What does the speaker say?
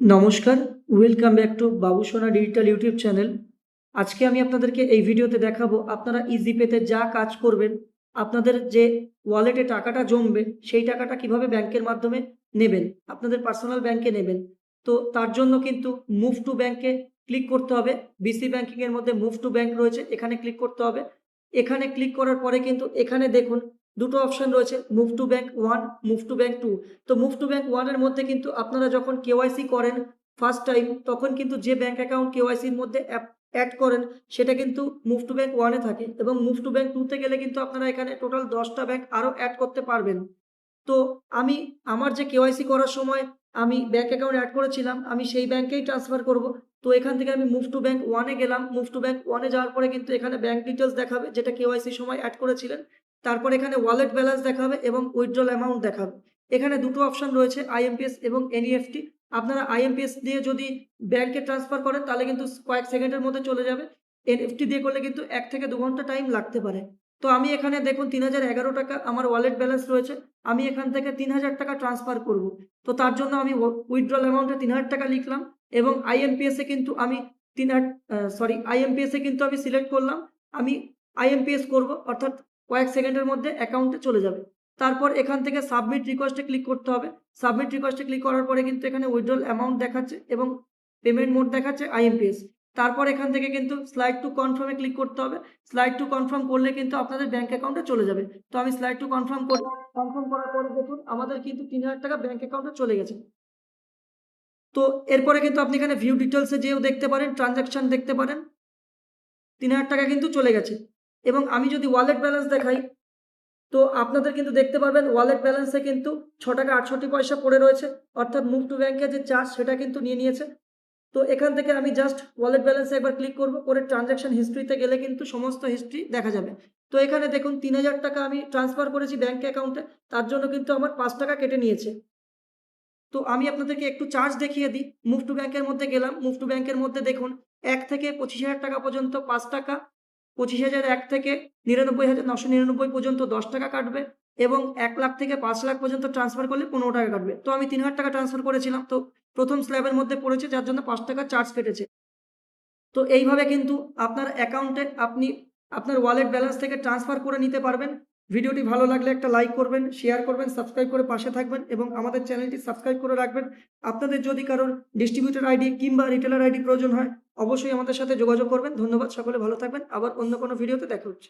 নমস্কার, welcome back to Babusona digital YouTube channel. আজকে আমি আপনাদেরকে এই ভিডিওতে দেখাবো আপনারা ইজিপেতে যা কাজ করবেন, আপনাদের যে ওয়ালেটে টাকাটা জমবে সেই টাকাটা কিভাবে ব্যাংকের মাধ্যমে নেবেন, আপনাদের পার্সোনাল ব্যাংকে নেবেন। তো তার জন্য কিন্তু মুভ টু ব্যাংকে ক্লিক করতে হবে। বিসি ব্যাংকিংয়ের মধ্যে মুভ টু ব্যাংক রয়েছে, এখানে ক্লিক করতে হবে। এখানে ক্লিক করার পরে কিন্তু এখানে দেখুন দুটো অপশন রয়েছে, move to bank 1, move to bank 2। তো মুভ টু ব্যাংক 1 এর মধ্যে কিন্তু আপনারা যখন কেওয়াইসি করেন ফার্স্ট টাইম, তখন কিন্তু যে ব্যাংক অ্যাকাউন্ট কেওয়াইসির মধ্যে অ্যাড করেন সেটা কিন্তু মুভ টু ব্যাংক 1 এ থাকে, এবং মুভ টু ব্যাংক 2 তে গেলে কিন্তু আপনারা এখানে টোটাল 10টা ব্যাংক আরও অ্যাড করতে পারবেন। তো আমি আমার যে কেওয়াইসি করার সময় আমি ব্যাংক অ্যাকাউন্ট অ্যাড করেছিলাম, আমি সেই ব্যাংকেই ট্রান্সফার করব। তো এখান থেকে আমি মুভ টু ব্যাংক 1 এ গেলাম। মুভ টু ব্যাংক 1 এ যাওয়ার পরে কিন্তু এখানে ব্যাংক ডিটেলস দেখাবে, যেটা কেওয়াইসির সময় অ্যাড করেছিলেন। তারপর এখানে ওয়ালেট ব্যালেন্স দেখাবে এবং উইথড্রল অ্যামাউন্ট দেখাবে। এখানে দুটো অপশন রয়েছে, আইএমপিএস এবং এনইএফটি। আপনারা আইএমপিএস দিয়ে যদি ব্যাংকে ট্রান্সফার করেন তাহলে কিন্তু কয়েক সেকেন্ডের মধ্যে চলে যাবে। এনইএফটি দিয়ে করলে কিন্তু 1 থেকে 2 ঘন্টা টাইম লাগতে পারে। তো আমি এখানে দেখুন 3011 টাকা আমার ওয়ালেট ব্যালেন্স রয়েছে। আমি এখান থেকে 3000 টাকা ট্রান্সফার করব। তো তার জন্য আমি উইথড্রল অ্যামাউন্টে 3000 টাকা লিখলাম, এবং আইএমপিএস এ কিন্তু আমি আইএমপিএস এ কিন্তু আমি সিলেক্ট করলাম। আমি আইএমপিএস করব, অর্থাৎ কয়েক সেকেন্ডের মধ্যে অ্যাকাউন্টে চলে যাবে। তারপর এখান থেকে সাবমিট রিকোয়েস্টে ক্লিক করতে হবে। সাবমিট রিকোয়েস্টে ক্লিক করার পরে কিন্তু এখানে উইথড্রল অ্যামাউন্ট দেখাচ্ছে এবং পেমেন্ট মোড দেখাচ্ছে আইএমপিএস। তারপর এখান থেকে কিন্তু স্লাইড টু কনফার্মে ক্লিক করতে হবে। স্লাইড টু কনফার্ম করলে কিন্তু আপনাদের ব্যাংক অ্যাকাউন্টে চলে যাবে। তো আমি স্লাইড টু কনফার্ম করি। কনফার্ম করার পরে দেখুন আমাদের কিন্তু 3000 টাকা ব্যাংক অ্যাকাউন্টে চলে গেছে। তো এরপরে কিন্তু আপনি এখানে ভিউ ডিটেলসে যেয়েও দেখতে পারেন, ট্রানজাকশন দেখতে পারেন। 3000 টাকা কিন্তু চলে গেছে। এবং আমি যদি ওয়ালেট ব্যালেন্স দেখাই, তো আপনাদের কিন্তু দেখতে পারবেন ওয়ালেট ব্যালেন্সে কিন্তু 6 টাকা 68 পয়সা পড়ে রয়েছে, অর্থাৎ মুভ টু ব্যাংকে যে চার্জ সেটা কিন্তু নিয়ে নিয়েছে। তো এখান থেকে আমি জাস্ট ওয়ালেট ব্যালেন্সে একবার ক্লিক করব, করে ট্রানজাকশন হিস্ট্রিতে গেলে কিন্তু সমস্ত হিস্ট্রি দেখা যাবে। তো এখানে দেখুন 3000 টাকা আমি ট্রান্সফার করেছি ব্যাংক অ্যাকাউন্টে, তার জন্য কিন্তু আমার 5 টাকা কেটে নিয়েছে। তো আমি আপনাদেরকে একটু চার্জ দেখিয়ে দিই। মুভ টু ব্যাংকের মধ্যে গেলাম। মুভ টু ব্যাংকের মধ্যে দেখুন 1 থেকে 25,000 টাকা পর্যন্ত 5 টাকা, 25,001 থেকে 99,999 পর্যন্ত 10 টাকা কাটবে, এবং 1 লাখ থেকে 5 লাখ পর্যন্ত ট্রান্সফার করলে 15 টাকা কাটবে। তো আমি 3000 টাকা ট্রান্সফার করেছিলাম, তো প্রথম স্ল্যাবের মধ্যে পড়েছে, যার জন্য 5 টাকা চার্জ কেটেছে। তো এইভাবে কিন্তু আপনার অ্যাকাউন্টে আপনি আপনার ওয়ালেট ব্যালেন্স থেকে ট্রান্সফার করে নিতে পারবেন। ভিডিওটি ভালো লাগলে একটা লাইক করবেন, শেয়ার করবেন, সাবস্ক্রাইব করে পাশে থাকবেন এবং আমাদের চ্যানেলটি সাবস্ক্রাইব করে রাখবেন। আপনাদের যদি কারোর ডিস্ট্রিবিউটর আইডি কিংবা রিটেলার আইডি প্রয়োজন হয়, অবশ্যই আমাদের সাথে যোগাযোগ করবেন। ধন্যবাদ, সকলে ভালো থাকবেন। আবার অন্য কোনো ভিডিওতে দেখা হচ্ছে।